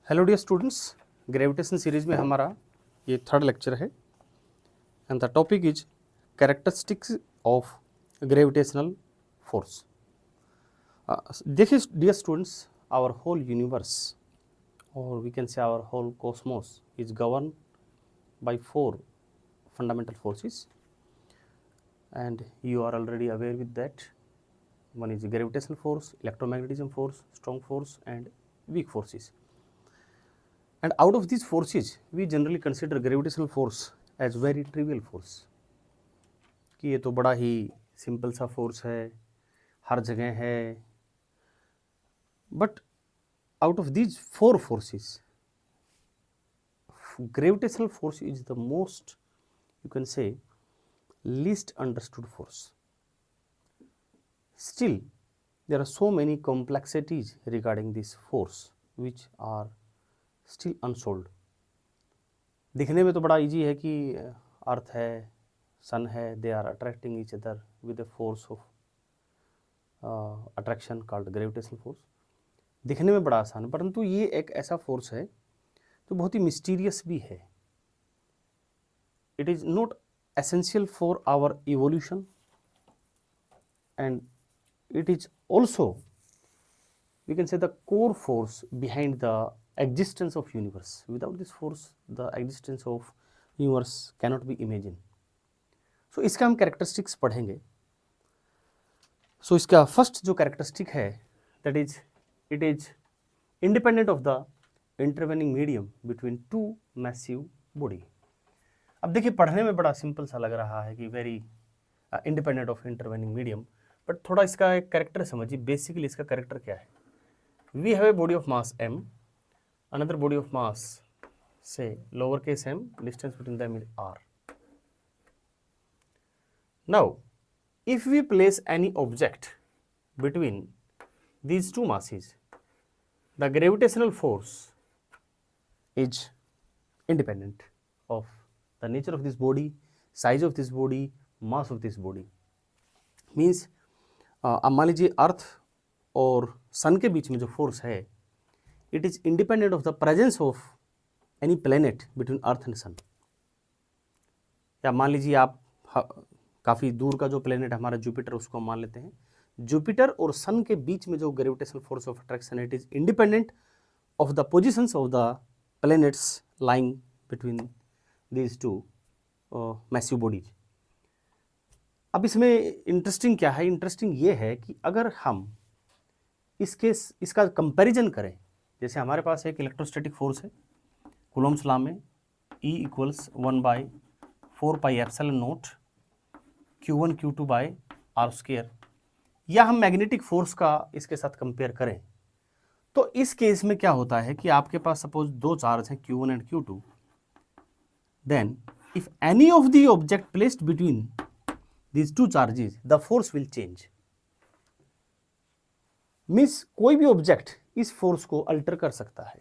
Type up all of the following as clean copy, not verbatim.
Hello dear students, gravitation series में हमारा ये थर्ड लेक्चर है and the topic is characteristics of gravitational force. देखिए dear students, our whole universe और we can say our whole cosmos is govern by four fundamental forces, and you are already aware with that. One is gravitational force, electromagnetism force, strong force, and weak forces. And out of these forces, we generally consider gravitational force as very trivial force. कि ये तो बड़ा ही simple सा force है, हर जगह है. But out of these four forces, gravitational force is the most, you can say, least understood force. Still, there are so many complexities regarding this force which are still unsolved. दिखने में तो बड़ा easy है कि अर्थ है, sun है, they are attracting each other with the force of attraction called gravitational force. दिखने में बड़ा आसान है, परंतु ये एक ऐसा फोर्स है जो बहुत ही मिस्टीरियस भी है. It is not essential for our evolution, and it is also, we can say, the core force behind the existence of universe. Without this force, the existence of universe cannot be imagined. So इसका हम characteristics पढ़ेंगे. So इसका first जो characteristic है, that is, it is independent of the intervening medium between two massive body. अब देखिए, पढ़ने में बड़ा सिंपल सा लग रहा है कि very independent of intervening medium, but थोड़ा इसका एक कैरेक्टर समझिए. बेसिकली इसका कैरेक्टर क्या है? We have a body of mass m, another body of mass say lower case m, distance between them is r. Now if we place any object between these two masses, the gravitational force is independent of the nature of this body, size of this body, mass of this body. Means अब मान लीजिए अर्थ और सन के बीच में जो force है, it is independent of the presence of any planet between earth and sun. या मान लीजिए आप काफ़ी दूर का जो प्लेनेट हमारा जुपिटर, उसको मान लेते हैं. जुपिटर और सन के बीच में जो gravitational force of attraction, it is independent of the positions of the planets lying between these two massive bodies. अब इसमें इंटरेस्टिंग क्या है? इंटरेस्टिंग ये है कि अगर हम इसका कंपैरिजन करें, जैसे हमारे पास एक इलेक्ट्रोस्टैटिक फोर्स है, कूलॉम्स लॉ में E इक्वल्स 1/4πε0 Q1 Q2/r², या हम मैग्नेटिक फोर्स का इसके साथ कंपेयर करें, तो इस केस में क्या होता है कि आपके पास सपोज दो चार्ज हैं Q1 and Q2. Then, if any of the object placed between these two charges, the force will change. Means कोई भी ऑब्जेक्ट इस फोर्स को अल्टर कर सकता है.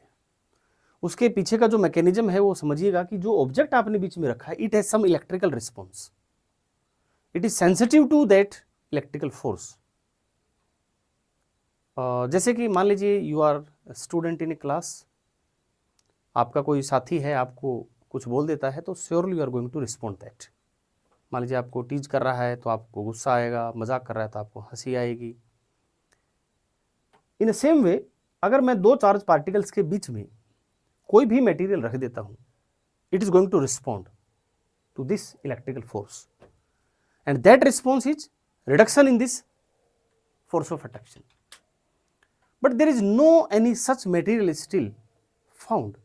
उसके पीछे का जो मैकेनिज्म है वो समझिएगा कि जो ऑब्जेक्ट आपने बीच में रखा है, it has some electrical response, it is sensitive to that electrical force. जैसे कि मान लीजिए you are student in a class, आपका कोई साथी है, आपको कुछ बोल देता है, तो surely you are going to respond that. मान लीजिए आपको टीच कर रहा है तो आपको गुस्सा आएगा, मजाक कर रहा है तो आपको हंसी आएगी. इन द सेम वे, अगर मैं दो चार्ज पार्टिकल्स के बीच में कोई भी मटेरियल रख देता हूं, it is going to respond to this electrical force, and that response is reduction in this force of attraction. But there is no any such material still found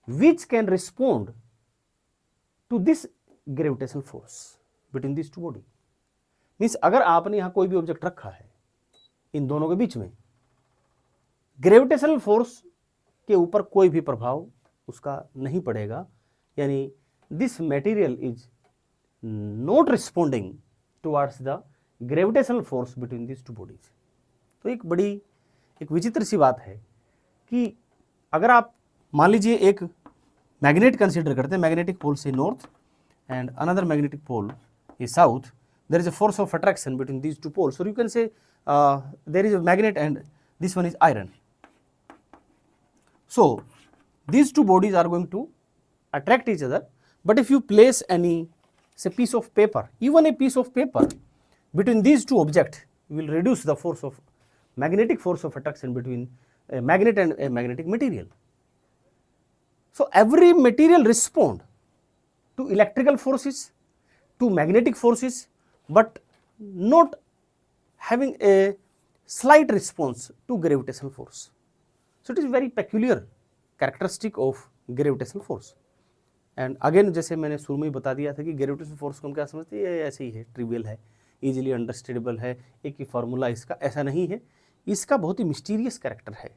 which can respond to this gravitational force between these two body. Means अगर आपने यहाँ कोई भी object रखा है इन दोनों के बीच में, ग्रेविटेशनल फोर्स के ऊपर कोई भी प्रभाव उसका नहीं पड़ेगा, यानी this material is not responding towards the gravitational force between this two bodies. तो एक विचित्र सी बात है कि अगर आप मान लीजिए एक मैग्नेट कंसीडर करते हैं, magnetic pole say north and another magnetic pole is south, there is a force of attraction between these two poles, और you can say there is a magnet and this one is iron. So these two bodies are going to attract each other. But if you place any, say, piece of paper, even a piece of paper between these two objects, will reduce the force of magnetic force of attraction between a magnet and a magnetic material. So every material respond to electrical forces, to magnetic forces, but not having a slight response to gravitational force. So it is very peculiar characteristic of gravitational force. And again जैसे मैंने शुरू में ही बता दिया था कि gravitational force को हम क्या समझते हैं, ये ऐसे ही है, ट्रिवियल है, इजीली अंडरस्टैंडेबल है, एक ही फार्मूला इसका, ऐसा नहीं है, इसका बहुत ही मिस्टीरियस कैरेक्टर है.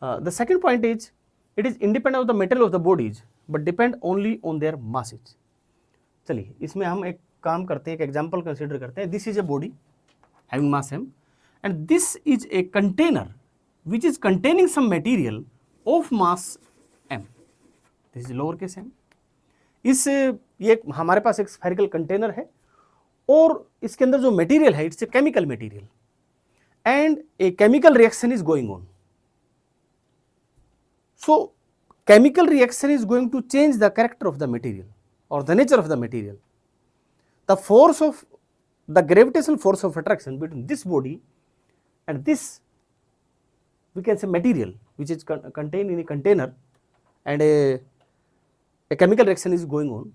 The second point is it is independent of the material of the bodies but depend only on their masses. चलिए इसमें हम एक काम करते हैं, एक एग्जाम्पल कंसिडर करते हैं. This is a body having mass m and this is a container which is containing some material of mass m. This is lower case m. इस ये हमारे पास एक स्फेरिकल कंटेनर है और इसके अंदर जो मटेरियल है it's a chemical material and a chemical reaction is going on. So chemical reaction is going to change the character of the material or the nature of the material. The force of the gravitational force of attraction between this body and this, we can say, material which is contained in a container and a chemical reaction is going on.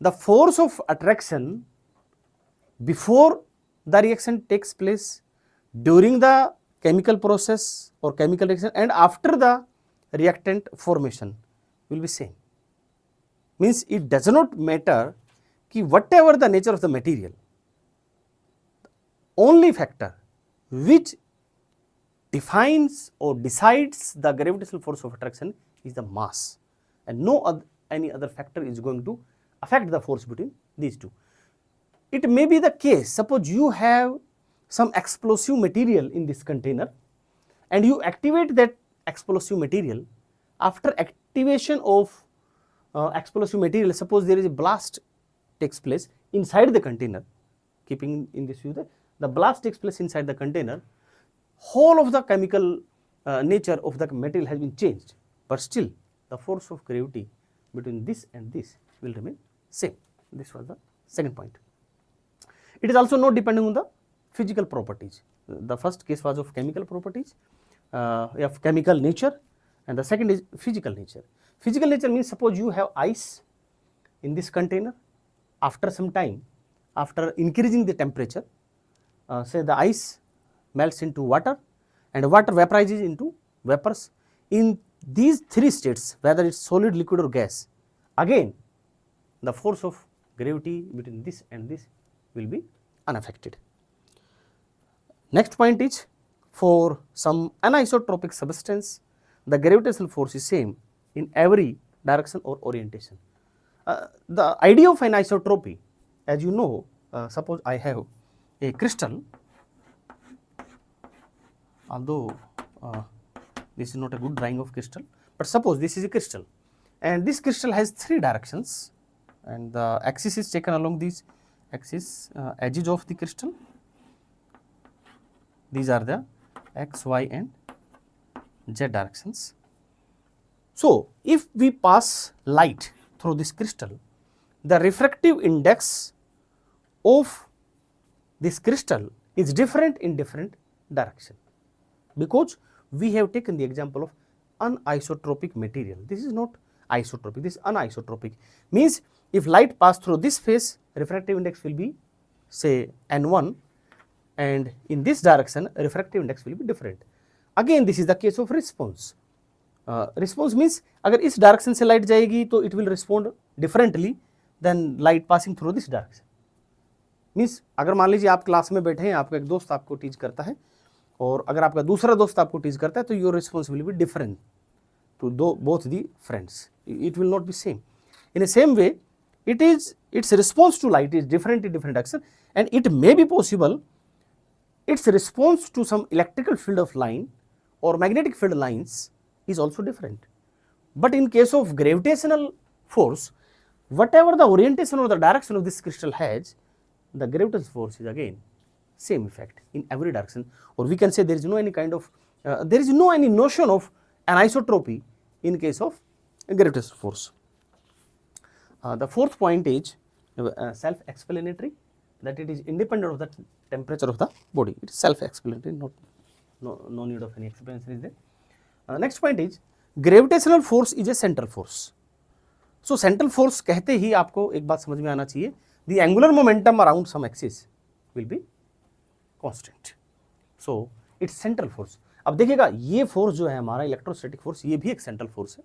The force of attraction before the reaction takes place, during the chemical process or chemical reaction, and after the reactant formation will be same. Means it does not matter कि whatever the nature of the material, only factor which defines or decides the gravitational force of attraction is the mass, and no any other factor is going to affect the force between these two. It may be the case, suppose you have some explosive material in this container and you activate that explosive material. After activation of explosive material, suppose there is a blast takes place inside the container, keeping in this view that the blast takes place inside the container, whole of the chemical nature of the material has been changed, but still the force of gravity between this and this will remain same. This was the second point. It is also not depending on the physical properties. The first case was of chemical properties, of chemical nature, and the second is physical nature. Physical nature means suppose you have ice in this container. After some time, after increasing the temperature, say the ice melts into water and water vaporizes into vapors. In these three states, whether it's solid, liquid or gas, again the force of gravity between this and this will be unaffected. Next point is, for some anisotropic substance, the gravitational force is same in every direction or orientation. The idea of anisotropy, as you know, suppose I have a crystal, although this is not a good drawing of crystal, but suppose this is a crystal and this crystal has three directions and the axis is taken along these axis, edges of the crystal. These are the x, y and z directions. So if we pass light through this crystal, the refractive index of this crystal is different in different direction, because we have taken the example of anisotropic material. This is not isotropic, this is anisotropic. Means if light pass through this phase, refractive index will be say n1, and in this direction refractive index will be different. Again this is the case of response. Response means अगर इस direction से light जाएगी तो it will respond differently then light passing through this direction. Means अगर मान लीजिए आप class में बैठे हैं, आपका एक दोस्त आपको टीच करता है और अगर आपका दूसरा दोस्त आपको टीच करता है तो your response will be different to both the friends. It will not be same. In a same way it is, its response to light is different in different direction, and it may be possible its response to some electrical field of line or magnetic field lines is also different. But in case of gravitational force, whatever the orientation or the direction of this crystal has, the gravitational force is again same effect in every direction. Or we can say there is no any kind of there is no any notion of anisotropy in case of gravitational force. The fourth point is self-explanatory, that it is independent of the temperature of the body. It is self-explanatory, no need of any explanation is there. Next point is gravitational force is a central force. So central force कहते ही आपको एक बात समझ में आना चाहिए, the angular momentum around some axis will be constant. So it's central force. अब देखिएगा ये फोर्स जो है हमारा इलेक्ट्रोस्टैटिक फोर्स, ये भी एक सेंट्रल फोर्स है.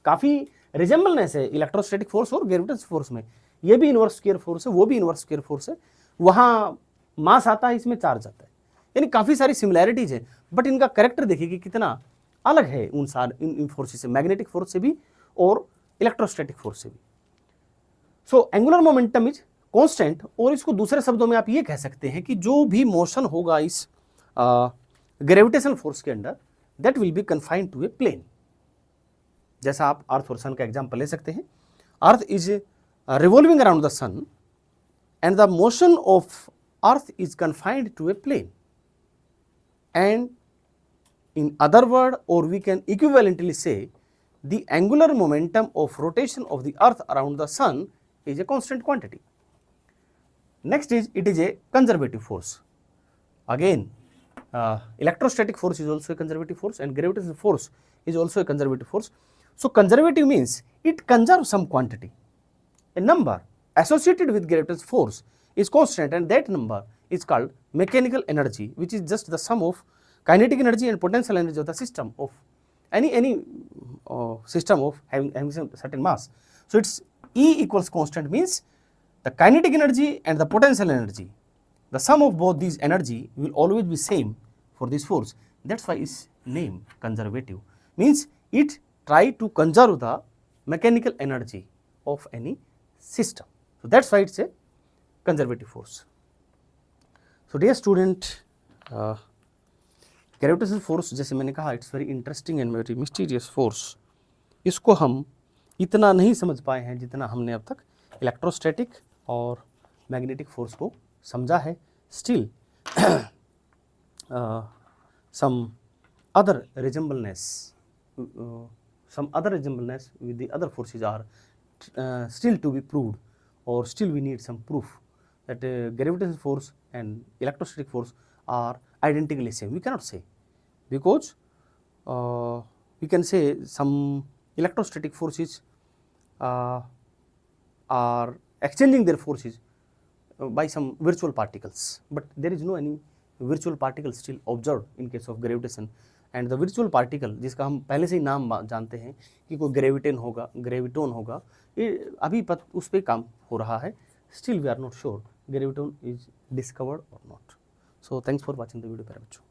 काफी रिजेंबलनेस है इलेक्ट्रोस्टैटिक फोर्स और ग्रेविटेशनल फोर्स में. ये भी इनवर्स स्क्वायर फोर्स है, वो भी इनवर्स स्क्वायर फोर्स है. वहां मास आता है, इसमें चार्ज आता है, यानी काफी सारी सिमिलैरिटीज है. बट इनका कैरेक्टर देखिए कि कितना अलग है उन सारे फोर्सेस से, मैग्नेटिक फोर्स से भी और इलेक्ट्रोस्टैटिक फोर्स से भी. So angular momentum is constant, और इसको दूसरे शब्दों में आप ये कह सकते हैं कि जो भी मोशन होगा इस ग्रेविटेशनल फोर्स के under, that will be confined to a plane. जैसा आप अर्थ और सन का एग्जांपल ले सकते हैं. Earth is revolving around the sun and the motion of earth is confined to a plane. And in other word, or we can equivalently say, the angular momentum of rotation of the earth around the sun is a constant quantity. Next is, it is a conservative force. Again, electrostatic force is also a conservative force, and gravitational force is also a conservative force. So conservative means it conserves some quantity. A number associated with gravitational force is constant, and that number is called mechanical energy, which is just the sum of kinetic energy and potential energy of the system of any system of having some certain mass. So it's E equals constant means the kinetic energy and the potential energy, the sum of both these energy will always be same for this force. That's why its name conservative, means it try to conserve the mechanical energy of any system. So that's why it's a conservative force. So dear student, gravitational force जैसे मैंने कहा, it's very interesting and very mysterious force. इसको हम इतना नहीं समझ पाए हैं जितना हमने अब तक इलेक्ट्रोस्टैटिक और मैग्नेटिक फोर्स को समझा है. Still some other resemblance with the other forces are still to be proved, or still we need some proof that gravitational force and electrostatic force are identically same. We cannot say, because we can say some electrostatic forces are exchanging their forces by some virtual particles, but there is no any virtual particle still observed in case of gravitation. And the virtual particle, जिसका हम पहले से ही नाम जानते हैं कि कोई graviton होगा, ये अभी उस पर काम हो रहा है. Still we are not sure graviton is discovered और not. So thanks for watching the video प्यारे बच्चों.